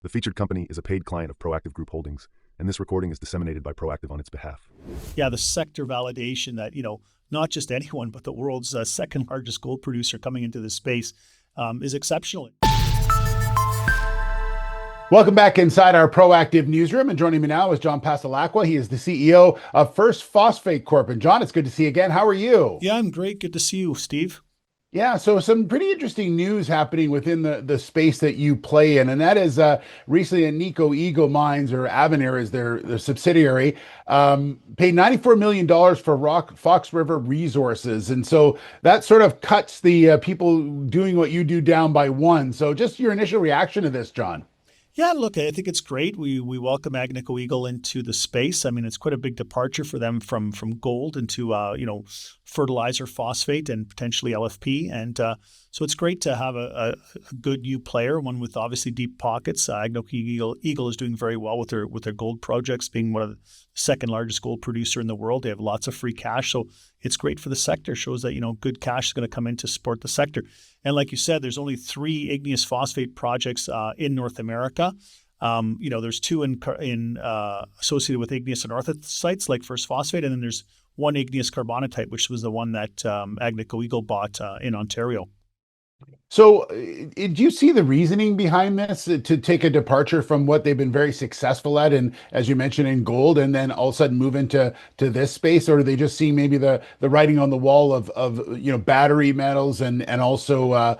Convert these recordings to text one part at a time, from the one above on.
The featured company is a paid client of Proactive Group Holdings, and this recording is disseminated by Proactive on its behalf. Yeah, the sector validation that, not just anyone, but the world's second largest gold producer coming into this space is exceptional. Welcome back inside our Proactive newsroom, and joining me now is John Passalacqua. He is the CEO of Phosphate Corp. And John, it's good to see you again. How are you? Yeah, I'm great. Good to see you, Steve. Yeah, so some pretty interesting news happening within the space that you play in, and that is recently Agnico Eagle Mines, or Avenir is their subsidiary, paid $94 million for Fox River Resources. And so that sort of cuts the people doing what you do down by one. So just your initial reaction to this, John. Yeah, look, I think it's great. We welcome Agnico Eagle into the space. I mean, it's quite a big departure for them from gold into fertilizer, phosphate, and potentially LFP. And so it's great to have a good new player, one with obviously deep pockets. Agnico Eagle is doing very well with their gold projects, being one of the second largest gold producer in the world. They have lots of free cash, so it's great for the sector. Shows that good cash is going to come in to support the sector. And like you said, there's only 3 igneous phosphate projects in North America. There's 2 in associated with igneous and orthosites like First Phosphate, and then there's 1 igneous carbonatite, which was the one that Agnico Eagle bought in Ontario. So do you see the reasoning behind this to take a departure from what they've been very successful at, and as you mentioned, in gold, and then all of a sudden move into this space? Or do they just see maybe the writing on the wall of battery metals and also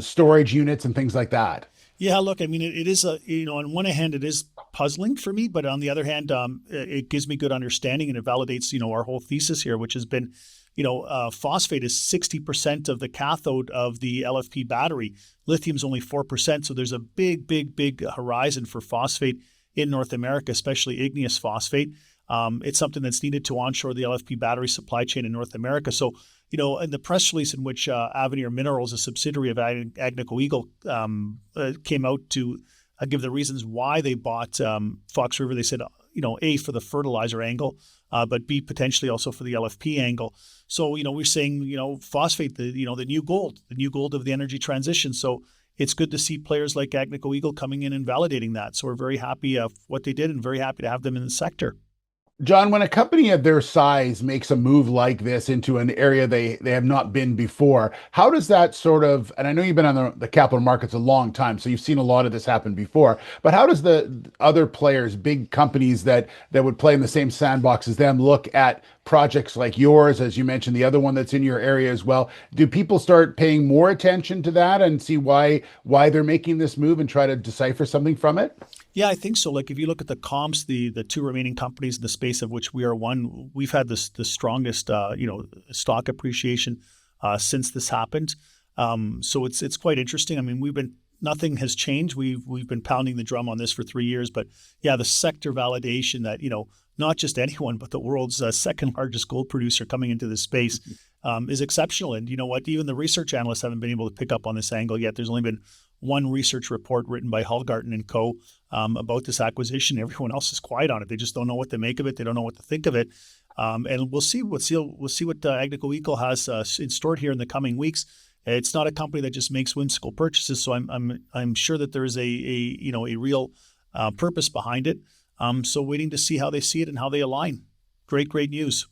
storage units and things like that? Yeah, look, I mean, it is on one hand, it is puzzling for me, but on the other hand, it gives me good understanding, and it validates, our whole thesis here, which has been, phosphate is 60% of the cathode of the LFP battery. Lithium is only 4%. So there's a big horizon for phosphate in North America, especially igneous phosphate. It's something that's needed to onshore the LFP battery supply chain in North America. So, in the press release in which Avenir Minerals, a subsidiary of Agnico Eagle, came out to give the reasons why they bought Fox River, they said, A, for the fertilizer angle, but B, potentially also for the LFP angle. So, we're saying, phosphate, the new gold of the energy transition. So it's good to see players like Agnico Eagle coming in and validating that. So we're very happy of what they did and very happy to have them in the sector. John, when a company of their size makes a move like this into an area they have not been before, how does that sort of, and I know you've been on the capital markets a long time, so you've seen a lot of this happen before, but how does the other players, big companies that would play in the same sandbox as them, look at projects like yours, as you mentioned, the other one that's in your area as well? Do people start paying more attention to that and see why they're making this move and try to decipher something from it? Yeah, I think so. Like if you look at the comps, the 2 remaining companies in the space of which we are one, we've had the strongest stock appreciation since this happened. So it's quite interesting. I mean, nothing has changed. We've been pounding the drum on this for 3 years, but yeah, the sector validation that not just anyone, but the world's second largest gold producer coming into this space is exceptional. And you know what? Even the research analysts haven't been able to pick up on this angle yet. There's only been 1 research report written by Hallgarten and Co. About this acquisition. Everyone else is quiet on it. They just don't know what to make of it. They don't know what to think of it. And we'll see what Agnico Eagle has in store here in the coming weeks. It's not a company that just makes whimsical purchases. So I'm sure that there is a real purpose behind it. So waiting to see how they see it and how they align. Great news.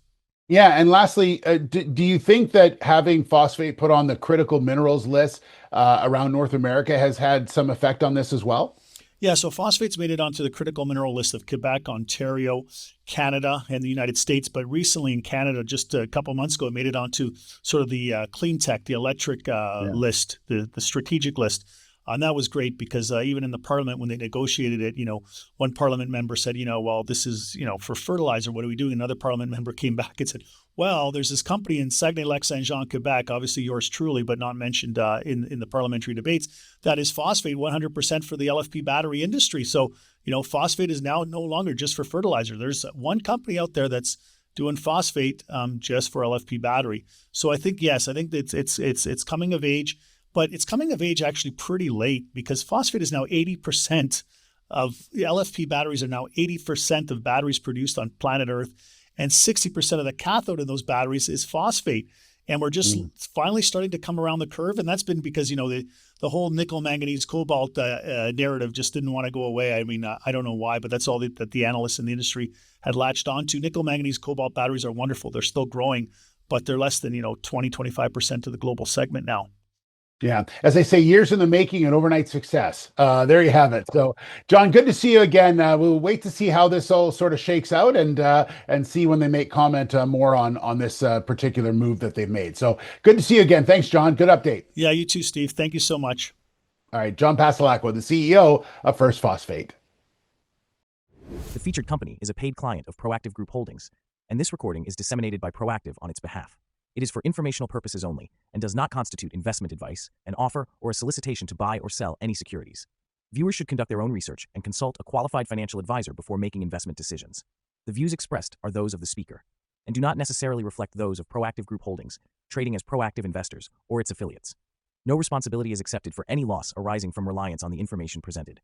Yeah, and lastly, do you think that having phosphate put on the critical minerals list around North America has had some effect on this as well? Yeah, so phosphate's made it onto the critical mineral list of Quebec, Ontario, Canada, and the United States. But recently in Canada, just a couple months ago, it made it onto sort of the clean tech, the electric list, the strategic list. And that was great because even in the parliament, when they negotiated it, one parliament member said, well, this is, for fertilizer, what are we doing? Another parliament member came back and said, well, there's this company in Saguenay-Lac-Saint-Jean, Quebec, obviously yours truly, but not mentioned in the parliamentary debates, that is phosphate 100% for the LFP battery industry. So, phosphate is now no longer just for fertilizer. There's one company out there that's doing phosphate just for LFP battery. So I think, yes, it's coming of age. But it's coming of age actually pretty late because phosphate is now 80% of the LFP batteries are now 80% of batteries produced on planet Earth, and 60% of the cathode in those batteries is phosphate. And we're just finally starting to come around the curve. And that's been because, the the whole nickel, manganese, cobalt narrative just didn't want to go away. I mean, I don't know why, but that's all that the analysts in the industry had latched onto. Nickel, manganese, cobalt batteries are wonderful. They're still growing, but they're less than 20-25% of the global segment now. Yeah, as they say, years in the making and overnight success. There you have it. So, John, good to see you again. We'll wait to see how this all sort of shakes out and see when they make comment more on this particular move that they've made. So, good to see you again. Thanks, John. Good update. Yeah, you too, Steve. Thank you so much. All right, John Passalacqua, the CEO of First Phosphate. The featured company is a paid client of Proactive Group Holdings, and this recording is disseminated by Proactive on its behalf. It is for informational purposes only and does not constitute investment advice, an offer, or a solicitation to buy or sell any securities. Viewers should conduct their own research and consult a qualified financial advisor before making investment decisions. The views expressed are those of the speaker and do not necessarily reflect those of Proactive Group Holdings, trading as Proactive Investors, or its affiliates. No responsibility is accepted for any loss arising from reliance on the information presented.